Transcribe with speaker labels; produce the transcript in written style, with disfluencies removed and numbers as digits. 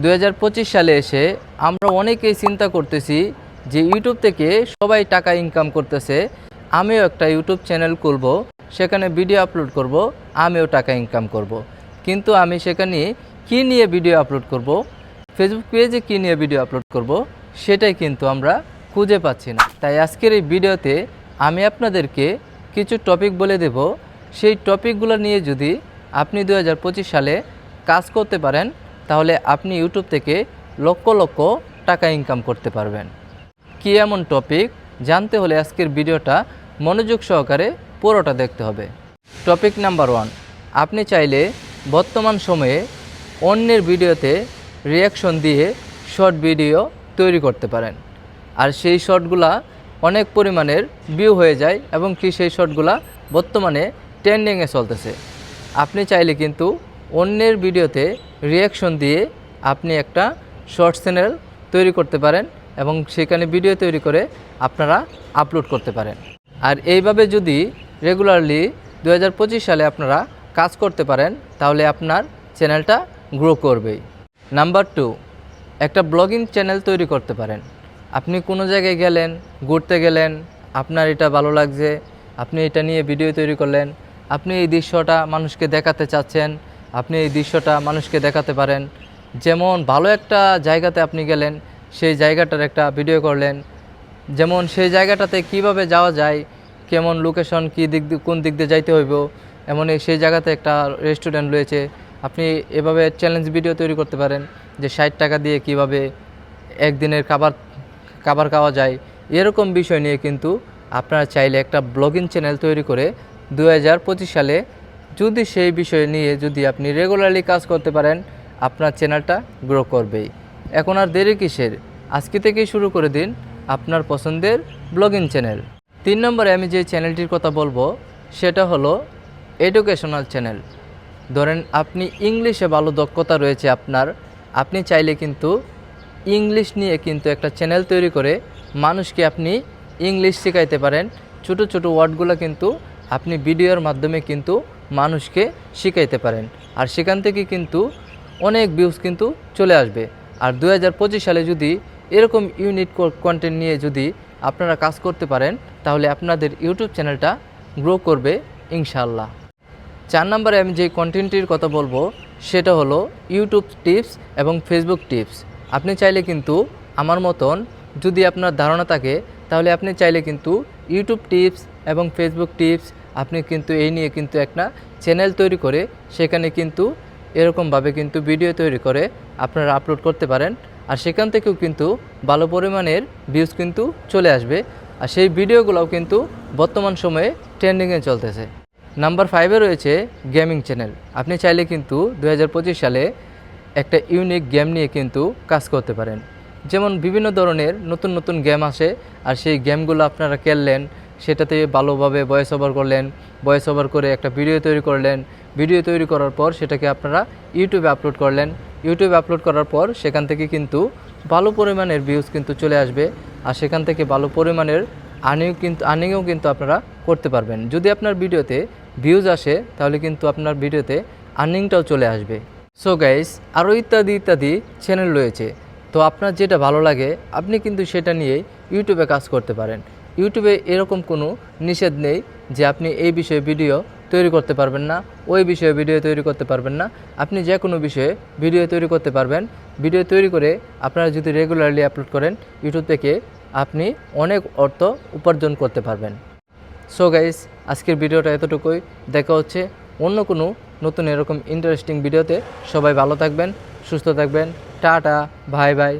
Speaker 1: 2025 সালে এসে আমরা অনেকেই চিন্তা করতেছি যে ইউটিউব থেকে সবাই টাকা ইনকাম করতেছে, আমিও একটা ইউটিউব চ্যানেল খুলব, সেখানে ভিডিও আপলোড করব, আমিও টাকা ইনকাম করব। কিন্তু আমি সেখানে কি নিয়ে ভিডিও আপলোড করব, ফেসবুক পেজে কি নিয়ে ভিডিও আপলোড করব, সেটাই কিন্তু আমরা খুঁজে পাচ্ছি না। তাই আজকের এই ভিডিওতে আমি আপনাদেরকে কিছু টপিক বলে দেব। সেই টপিকগুলো নিয়ে যদি আপনি 2025 সালে কাজ করতে পারেন, তাহলে আপনি ইউটিউব থেকে লক্ষ লক্ষ টাকা ইনকাম করতে পারবেন। কী এমন টপিক জানতে হলে আজকের ভিডিওটা মনোযোগ সহকারে পুরোটা দেখতে হবে। টপিক নাম্বার 1, আপনি চাইলে বর্তমান সময়ে অন্যের ভিডিওতে রিয়াকশন দিয়ে শর্ট ভিডিও তৈরি করতে পারেন, আর সেই শর্টগুলা অনেক পরিমাণের ভিউ হয়ে যায় এবং কি সেই শর্টগুলা বর্তমানে ট্রেন্ডিংয়ে চলতেছে। আপনি চাইলে কিন্তু অন্যের ভিডিওতে রিয়াকশন দিয়ে আপনি একটা শর্ট চ্যানেল তৈরি করতে পারেন এবং সেখানে ভিডিও তৈরি করে আপনারা আপলোড করতে পারেন। আর এইভাবে যদি রেগুলারলি 2025 সালে আপনারা কাজ করতে পারেন, তাহলে আপনার চ্যানেলটা গ্রো করবেই। নাম্বার 2, একটা ব্লগিং চ্যানেল তৈরি করতে পারেন। আপনি কোনো জায়গায় গেলেন, ঘুরতে গেলেন, আপনার এটা ভালো লাগছে, আপনি এটা নিয়ে ভিডিও তৈরি করলেন, আপনি এই দৃশ্যটা মানুষকে দেখাতে চাচ্ছেন, আপনি এই দৃশ্যটা মানুষকে দেখাতে পারেন। যেমন ভালো একটা জায়গাতে আপনি গেলেন, সেই জায়গাটার একটা ভিডিও করলেন, যেমন সেই জায়গাটাতে কিভাবে যাওয়া যায়, কেমন লোকেশন, কোন দিক দিয়ে যাইতে হইব, এমন সেই জায়গাতে একটা রেস্টুরেন্ট রয়েছে, আপনি এভাবে চ্যালেঞ্জ ভিডিও তৈরি করতে পারেন যে 60 টাকা দিয়ে কিভাবে একদিনের খাবার খাওয়া যায়। এরকম বিষয় নিয়ে কিন্তু আপনারা চাইলে একটা ব্লগিং চ্যানেল তৈরি করে 2025 সালে যদি সেই বিষয় নিয়ে যদি আপনি রেগুলারলি কাজ করতে পারেন, আপনার চ্যানেলটা গ্রো করবেই। এখন আর দেরি কিসের, আজকে থেকেই শুরু করে দিন আপনার পছন্দের ব্লগিং চ্যানেল। 3 নম্বরে আমি যে চ্যানেলটির কথা বলবো সেটা হলো এডুকেশনাল চ্যানেল। ধরেন আপনি ইংলিশে ভালো দক্ষতা রয়েছে আপনার, আপনি চাইলে কিন্তু ইংলিশ নিয়ে কিন্তু একটা চ্যানেল তৈরি করে মানুষকে আপনি ইংলিশ শেখাইতে পারেন। ছোটো ছোটো ওয়ার্ডগুলো কিন্তু আপনি ভিডিওর মাধ্যমে কিন্তু মানুষকে শিখাইতে পারেন, আর সেখান থেকে কিন্তু অনেক ভিউজ কিন্তু চলে আসবে। আর 2025 সালে যদি এরকম ইউনিক কন্টেন্ট নিয়ে যদি আপনারা কাজ করতে পারেন, তাহলে আপনাদের ইউটিউব চ্যানেলটা গ্রো করবে ইনশাআল্লাহ। 4 নম্বরে আমি যে কন্টেন্টটির কথা বলবো সেটা হলো ইউটিউব টিপস এবং ফেসবুক টিপস। আপনি চাইলে কিন্তু আমার মতন যদি আপনার ধারণা থাকে, তাহলে আপনি চাইলে কিন্তু ইউটিউব টিপস এবং ফেসবুক টিপস আপনি কিন্তু এই নিয়ে কিন্তু একটা চ্যানেল তৈরি করে সেখানে কিন্তু এরকমভাবে কিন্তু ভিডিও তৈরি করে আপনারা আপলোড করতে পারেন, আর সেখান থেকেও কিন্তু ভালো পরিমাণের ভিউজ কিন্তু চলে আসবে, আর সেই ভিডিওগুলোও কিন্তু বর্তমান সময়ে ট্রেন্ডিংয়ে চলতেছে। নাম্বার 5-এ রয়েছে গেমিং চ্যানেল। আপনি চাইলে কিন্তু 2025 সালে একটা ইউনিক গেম নিয়ে কিন্তু কাজ করতে পারেন। যেমন বিভিন্ন ধরনের নতুন নতুন গেম আসে, আর সেই গেমগুলো আপনারা খেললেন, সেটাতে ভালোভাবে ভয়েস ওভার করলেন, ভয়েস ওভার করে একটা ভিডিও তৈরি করলেন, ভিডিও তৈরি করার পর সেটাকে আপনারা ইউটিউবে আপলোড করলেন, ইউটিউবে আপলোড করার পর সেখান থেকে কিন্তু ভালো পরিমাণের ভিউজ কিন্তু চলে আসবে, আর সেখান থেকে ভালো পরিমাণের আর্নিংও কিন্তু আপনারা করতে পারবেন। যদি আপনার ভিডিওতে ভিউজ আসে, তাহলে কিন্তু আপনার ভিডিওতে আর্নিংটাও চলে আসবে। সো গাইস, আরও ইত্যাদি ইত্যাদি চ্যানেল রয়েছে, তো আপনার যেটা ভালো লাগে আপনি কিন্তু সেটা নিয়েই ইউটিউবে কাজ করতে পারেন। ইউটিউবে এরকম কোনো নিষেধ নেই যে আপনি এই বিষয়ে ভিডিও তৈরি করতে পারবেন না, ওই বিষয়ে ভিডিও তৈরি করতে পারবেন না। আপনি যে কোনো বিষয়ে ভিডিও তৈরি করতে পারবেন। ভিডিও তৈরি করে আপনারা যদি রেগুলারলি আপলোড করেন, ইউটিউব থেকে আপনি অনেক অর্থ উপার্জন করতে পারবেন। সো গাইস, আজকের ভিডিওটা এতটুকুই। দেখা হচ্ছে অন্য কোনো নতুন এরকম ইন্টারেস্টিং ভিডিওতে। সবাই ভালো থাকবেন, সুস্থ থাকবেন। Tata, bye bye.